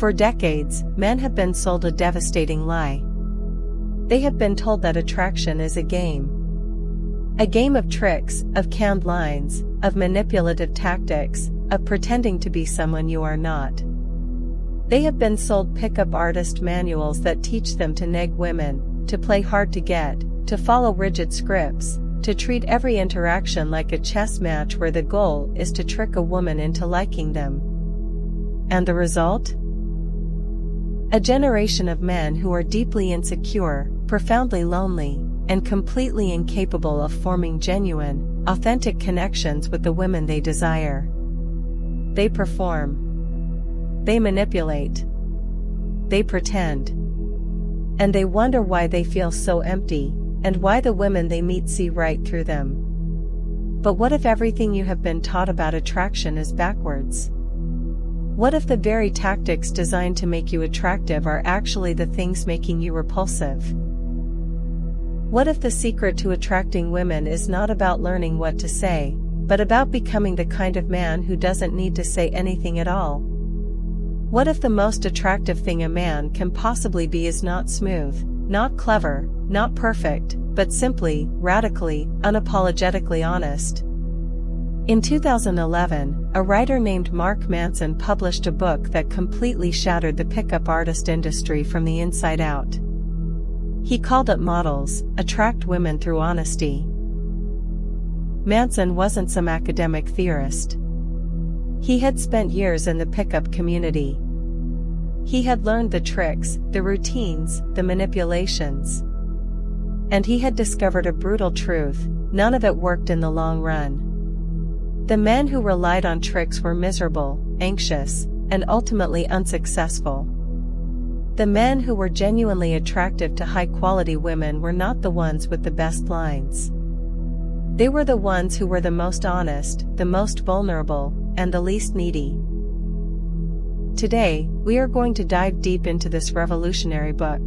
For decades, men have been sold a devastating lie. They have been told that attraction is a game. A game of tricks, of canned lines, of manipulative tactics, of pretending to be someone you are not. They have been sold pickup artist manuals that teach them to neg women, to play hard to get, to follow rigid scripts, to treat every interaction like a chess match where the goal is to trick a woman into liking them. And the result? A generation of men who are deeply insecure, profoundly lonely, and completely incapable of forming genuine, authentic connections with the women they desire. They perform. They manipulate. They pretend. And they wonder why they feel so empty, and why the women they meet see right through them. But what if everything you have been taught about attraction is backwards? What if the very tactics designed to make you attractive are actually the things making you repulsive? What if the secret to attracting women is not about learning what to say, but about becoming the kind of man who doesn't need to say anything at all? What if the most attractive thing a man can possibly be is not smooth, not clever, not perfect, but simply, radically, unapologetically honest? In 2011, a writer named Mark Manson published a book that completely shattered the pickup artist industry from the inside out. He called it Models, Attract Women Through Honesty. Manson wasn't some academic theorist. He had spent years in the pickup community. He had learned the tricks, the routines, the manipulations. And he had discovered a brutal truth: none of it worked in the long run. The men who relied on tricks were miserable, anxious, and ultimately unsuccessful. The men who were genuinely attractive to high-quality women were not the ones with the best lines. They were the ones who were the most honest, the most vulnerable, and the least needy. Today, we are going to dive deep into this revolutionary book.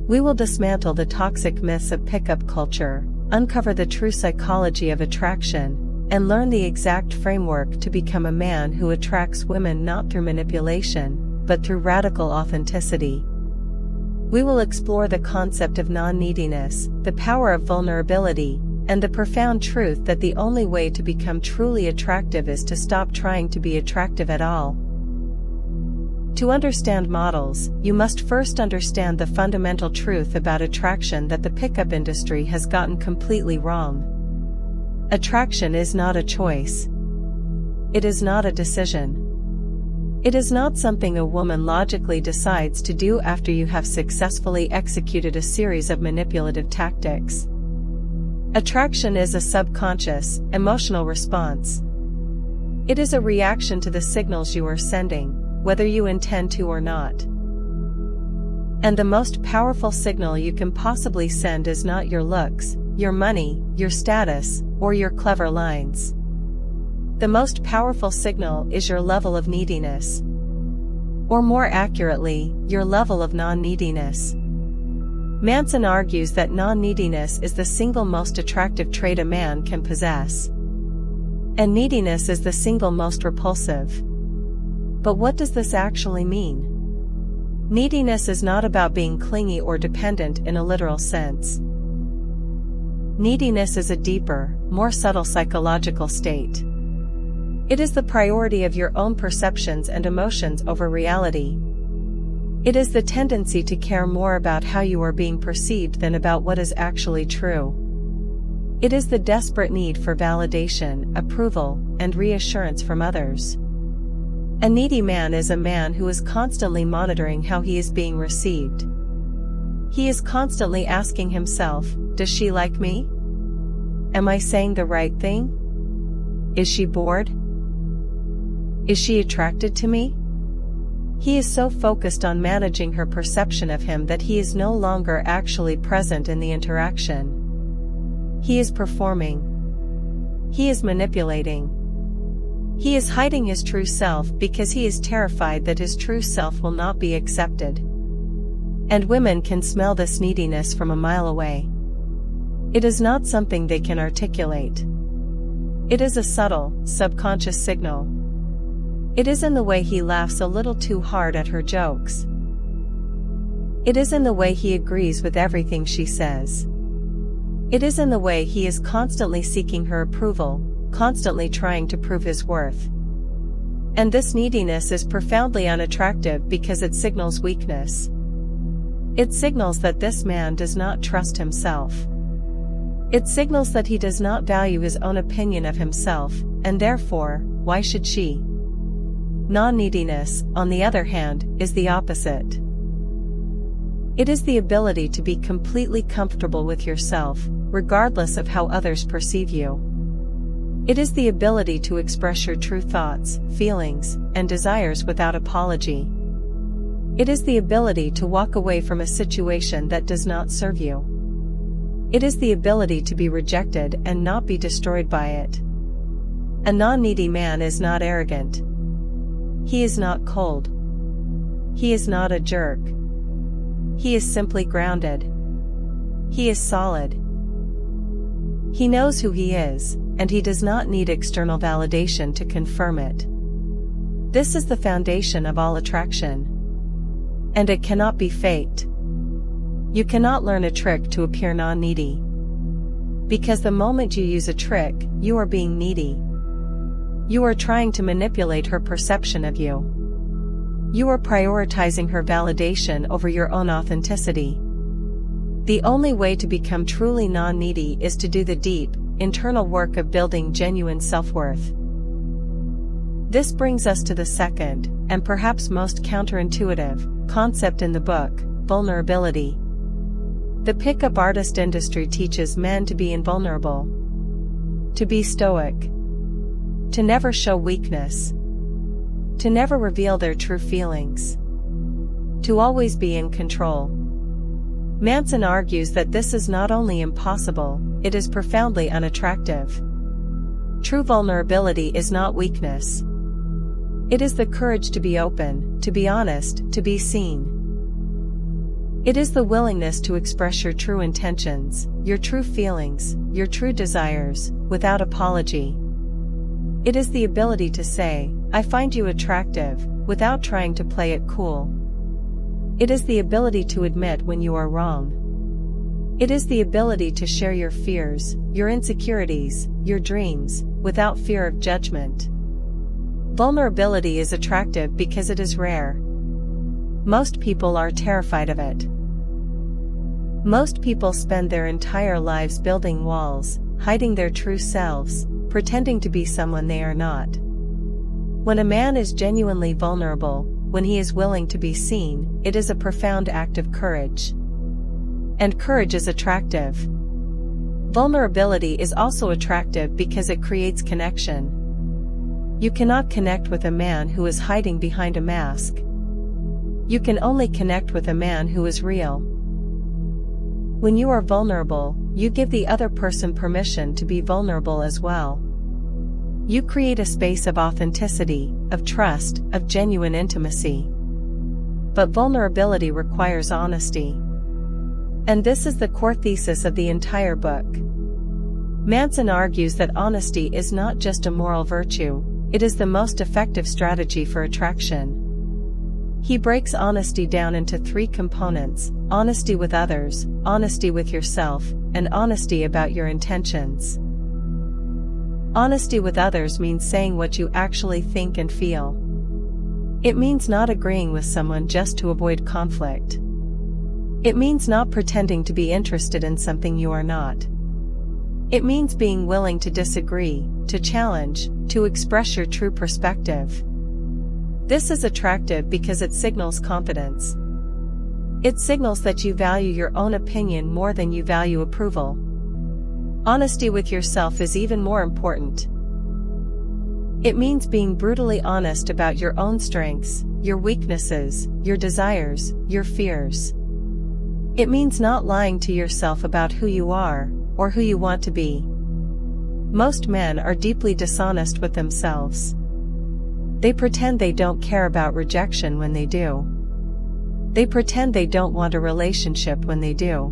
We will dismantle the toxic myths of pickup culture, uncover the true psychology of attraction, and learn the exact framework to become a man who attracts women not through manipulation, but through radical authenticity. We will explore the concept of non-neediness, the power of vulnerability, and the profound truth that the only way to become truly attractive is to stop trying to be attractive at all. To understand models, you must first understand the fundamental truth about attraction that the pickup industry has gotten completely wrong. Attraction is not a choice. It is not a decision. It is not something a woman logically decides to do after you have successfully executed a series of manipulative tactics. Attraction is a subconscious, emotional response. It is a reaction to the signals you are sending, whether you intend to or not. And the most powerful signal you can possibly send is not your looks, your money, your status, or your clever lines. The most powerful signal is your level of neediness. Or more accurately, your level of non-neediness. Manson argues that non-neediness is the single most attractive trait a man can possess. And neediness is the single most repulsive. But what does this actually mean? Neediness is not about being clingy or dependent in a literal sense. Neediness is a deeper, more subtle psychological state. It is the priority of your own perceptions and emotions over reality. It is the tendency to care more about how you are being perceived than about what is actually true. It is the desperate need for validation, approval, and reassurance from others. A needy man is a man who is constantly monitoring how he is being received. He is constantly asking himself, does she like me? Am I saying the right thing? Is she bored? Is she attracted to me? He is so focused on managing her perception of him that he is no longer actually present in the interaction. He is performing. He is manipulating. He is hiding his true self because he is terrified that his true self will not be accepted. And women can smell this neediness from a mile away. It is not something they can articulate. It is a subtle, subconscious signal. It is in the way he laughs a little too hard at her jokes. It is in the way he agrees with everything she says. It is in the way he is constantly seeking her approval, constantly trying to prove his worth. And this neediness is profoundly unattractive because it signals weakness. It signals that this man does not trust himself. It signals that he does not value his own opinion of himself, and therefore, why should she? Non-neediness, on the other hand, is the opposite. It is the ability to be completely comfortable with yourself, regardless of how others perceive you. It is the ability to express your true thoughts, feelings, and desires without apology. It is the ability to walk away from a situation that does not serve you. It is the ability to be rejected and not be destroyed by it. A non-needy man is not arrogant. He is not cold. He is not a jerk. He is simply grounded. He is solid. He knows who he is, and he does not need external validation to confirm it. This is the foundation of all attraction. And it cannot be faked. You cannot learn a trick to appear non-needy. Because the moment you use a trick, you are being needy. You are trying to manipulate her perception of you. You are prioritizing her validation over your own authenticity. The only way to become truly non-needy is to do the deep, internal work of building genuine self-worth. This brings us to the second, and perhaps most counterintuitive, concept in the book, vulnerability. The pickup artist industry teaches men to be invulnerable, to be stoic, to never show weakness, to never reveal their true feelings, to always be in control. Manson argues that this is not only impossible, it is profoundly unattractive. True vulnerability is not weakness. It is the courage to be open, to be honest, to be seen. It is the willingness to express your true intentions, your true feelings, your true desires, without apology. It is the ability to say, "I find you attractive," without trying to play it cool. It is the ability to admit when you are wrong. It is the ability to share your fears, your insecurities, your dreams, without fear of judgment. Vulnerability is attractive because it is rare. Most people are terrified of it. Most people spend their entire lives building walls, hiding their true selves, pretending to be someone they are not. When a man is genuinely vulnerable, when he is willing to be seen, it is a profound act of courage. And courage is attractive. Vulnerability is also attractive because it creates connection. You cannot connect with a man who is hiding behind a mask. You can only connect with a man who is real. When you are vulnerable, you give the other person permission to be vulnerable as well. You create a space of authenticity, of trust, of genuine intimacy. But vulnerability requires honesty. And this is the core thesis of the entire book. Manson argues that honesty is not just a moral virtue, it is the most effective strategy for attraction. He breaks honesty down into three components: honesty with others, honesty with yourself, and honesty about your intentions. Honesty with others means saying what you actually think and feel. It means not agreeing with someone just to avoid conflict. It means not pretending to be interested in something you are not. It means being willing to disagree, to challenge, to express your true perspective. This is attractive because it signals confidence. It signals that you value your own opinion more than you value approval. Honesty with yourself is even more important. It means being brutally honest about your own strengths, your weaknesses, your desires, your fears. It means not lying to yourself about who you are, or who you want to be. Most men are deeply dishonest with themselves. They pretend they don't care about rejection when they do. They pretend they don't want a relationship when they do.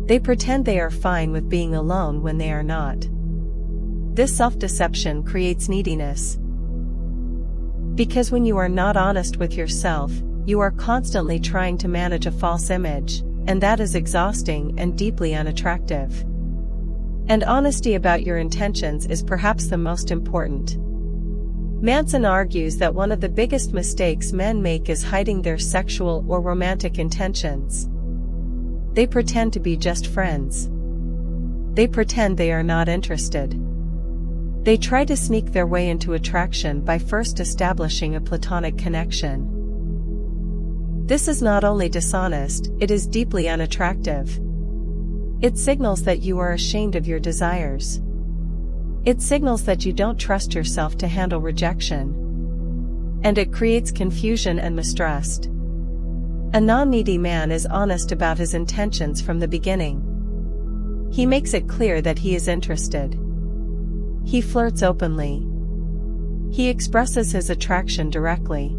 They pretend they are fine with being alone when they are not. This self-deception creates neediness. Because when you are not honest with yourself, you are constantly trying to manage a false image, and that is exhausting and deeply unattractive. And honesty about your intentions is perhaps the most important. Manson argues that one of the biggest mistakes men make is hiding their sexual or romantic intentions. They pretend to be just friends. They pretend they are not interested. They try to sneak their way into attraction by first establishing a platonic connection. This is not only dishonest, it is deeply unattractive. It signals that you are ashamed of your desires. It signals that you don't trust yourself to handle rejection. And it creates confusion and mistrust. A non-needy man is honest about his intentions from the beginning. He makes it clear that he is interested. He flirts openly. He expresses his attraction directly.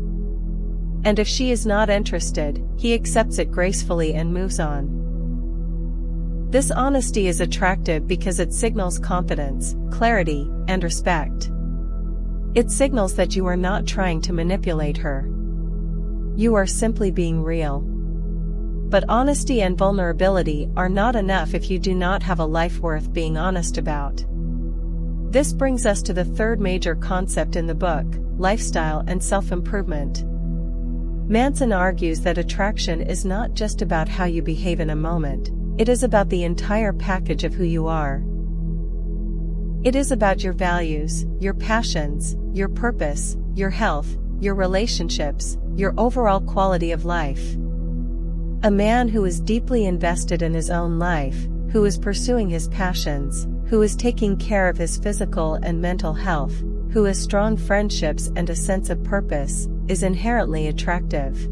And if she is not interested, he accepts it gracefully and moves on. This honesty is attractive because it signals confidence, clarity, and respect. It signals that you are not trying to manipulate her. You are simply being real. But honesty and vulnerability are not enough if you do not have a life worth being honest about. This brings us to the third major concept in the book, lifestyle and self-improvement. Manson argues that attraction is not just about how you behave in a moment, it is about the entire package of who you are. It is about your values, your passions, your purpose, your health, your relationships, your overall quality of life. A man who is deeply invested in his own life, who is pursuing his passions, who is taking care of his physical and mental health, who has strong friendships and a sense of purpose, is inherently attractive.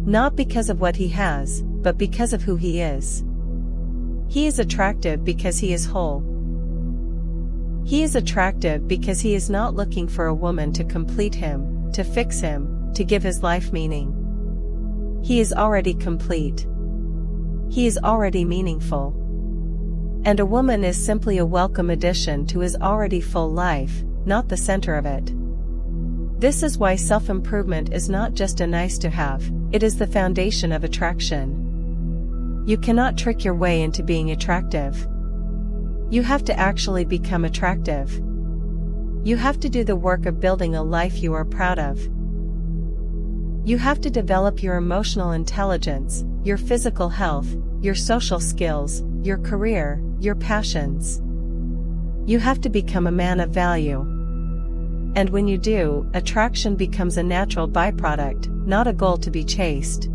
Not because of what he has, but because of who he is. He is attractive because he is whole. He is attractive because he is not looking for a woman to complete him, to fix him, to give his life meaning. He is already complete. He is already meaningful. And a woman is simply a welcome addition to his already full life, not the center of it. This is why self-improvement is not just a nice-to-have, it is the foundation of attraction. You cannot trick your way into being attractive. You have to actually become attractive. You have to do the work of building a life you are proud of. You have to develop your emotional intelligence, your physical health, your social skills, your career, your passions. You have to become a man of value. And when you do, attraction becomes a natural byproduct, not a goal to be chased.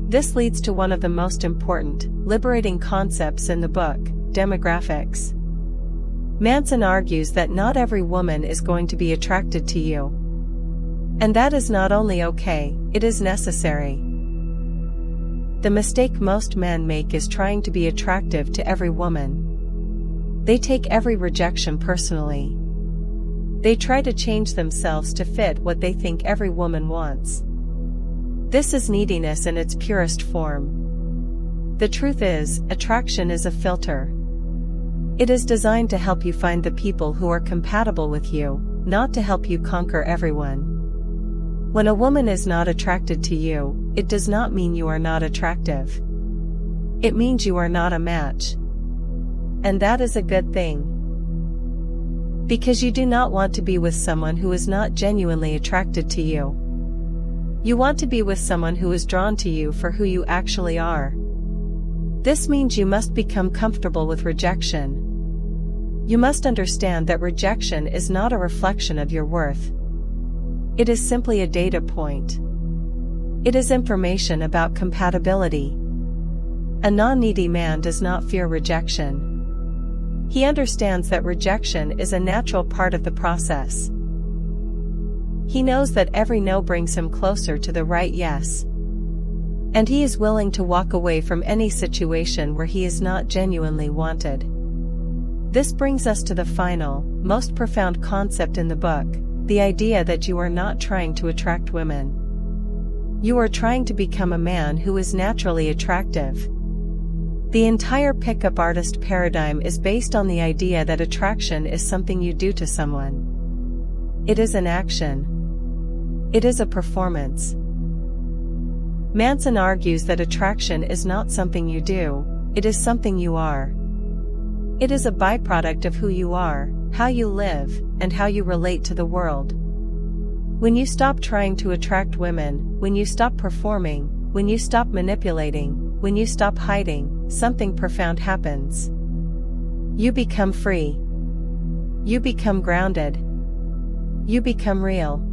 This leads to one of the most important, liberating concepts in the book, demographics. Manson argues that not every woman is going to be attracted to you. And that is not only okay, it is necessary. The mistake most men make is trying to be attractive to every woman. They take every rejection personally. They try to change themselves to fit what they think every woman wants. This is neediness in its purest form. The truth is, attraction is a filter. It is designed to help you find the people who are compatible with you, not to help you conquer everyone. When a woman is not attracted to you, it does not mean you are not attractive. It means you are not a match. And that is a good thing. Because you do not want to be with someone who is not genuinely attracted to you. You want to be with someone who is drawn to you for who you actually are. This means you must become comfortable with rejection. You must understand that rejection is not a reflection of your worth. It is simply a data point. It is information about compatibility. A non-needy man does not fear rejection. He understands that rejection is a natural part of the process. He knows that every no brings him closer to the right yes. And he is willing to walk away from any situation where he is not genuinely wanted. This brings us to the final, most profound concept in the book, the idea that you are not trying to attract women. You are trying to become a man who is naturally attractive. The entire pickup artist paradigm is based on the idea that attraction is something you do to someone. It is an action. It is a performance. Manson argues that attraction is not something you do, it is something you are. It is a byproduct of who you are, how you live, and how you relate to the world. When you stop trying to attract women, when you stop performing, when you stop manipulating, when you stop hiding, something profound happens. You become free. You become grounded. You become real.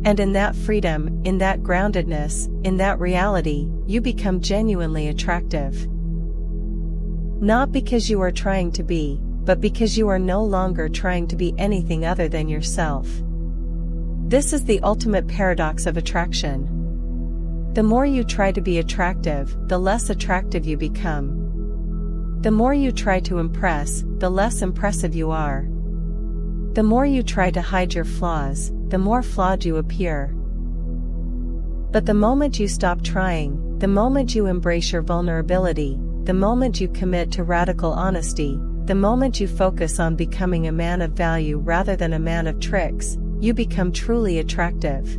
And in that freedom, in that groundedness, in that reality, you become genuinely attractive. Not because you are trying to be, but because you are no longer trying to be anything other than yourself. This is the ultimate paradox of attraction. The more you try to be attractive, the less attractive you become. The more you try to impress, the less impressive you are. The more you try to hide your flaws, the more flawed you appear. But the moment you stop trying, the moment you embrace your vulnerability, the moment you commit to radical honesty, the moment you focus on becoming a man of value rather than a man of tricks, you become truly attractive.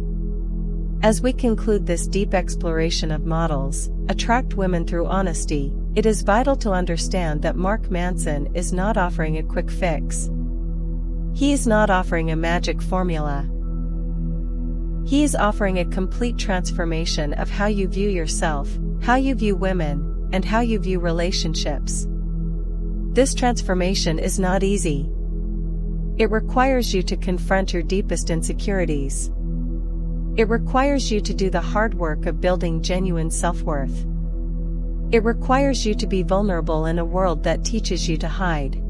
As we conclude this deep exploration of models, attract women through honesty, it is vital to understand that Mark Manson is not offering a quick fix. He is not offering a magic formula. He is offering a complete transformation of how you view yourself, how you view women, and how you view relationships. This transformation is not easy. It requires you to confront your deepest insecurities. It requires you to do the hard work of building genuine self-worth. It requires you to be vulnerable in a world that teaches you to hide.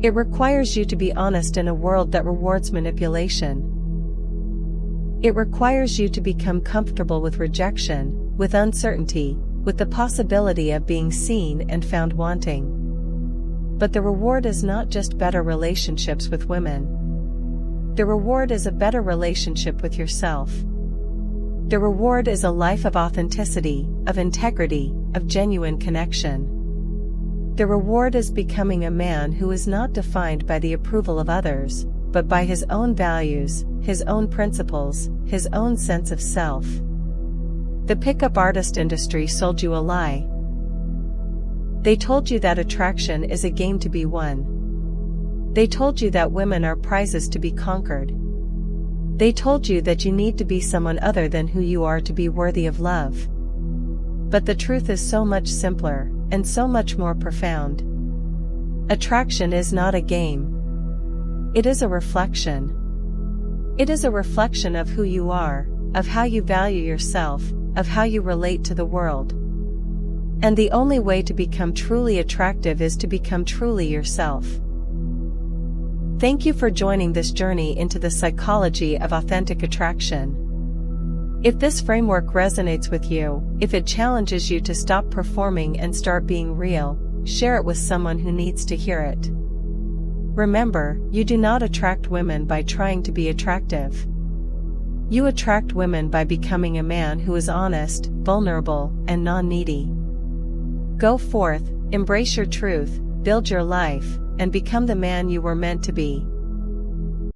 It requires you to be honest in a world that rewards manipulation. It requires you to become comfortable with rejection, with uncertainty, with the possibility of being seen and found wanting. But the reward is not just better relationships with women. The reward is a better relationship with yourself. The reward is a life of authenticity, of integrity, of genuine connection. The reward is becoming a man who is not defined by the approval of others, but by his own values, his own principles, his own sense of self. The pickup artist industry sold you a lie. They told you that attraction is a game to be won. They told you that women are prizes to be conquered. They told you that you need to be someone other than who you are to be worthy of love. But the truth is so much simpler, and so much more profound. Attraction is not a game. It is a reflection. It is a reflection of who you are, of how you value yourself, of how you relate to the world. And the only way to become truly attractive is to become truly yourself. Thank you for joining this journey into the psychology of authentic attraction. If this framework resonates with you, if it challenges you to stop performing and start being real, share it with someone who needs to hear it. Remember, you do not attract women by trying to be attractive. You attract women by becoming a man who is honest, vulnerable, and non-needy. Go forth, embrace your truth, build your life, and become the man you were meant to be.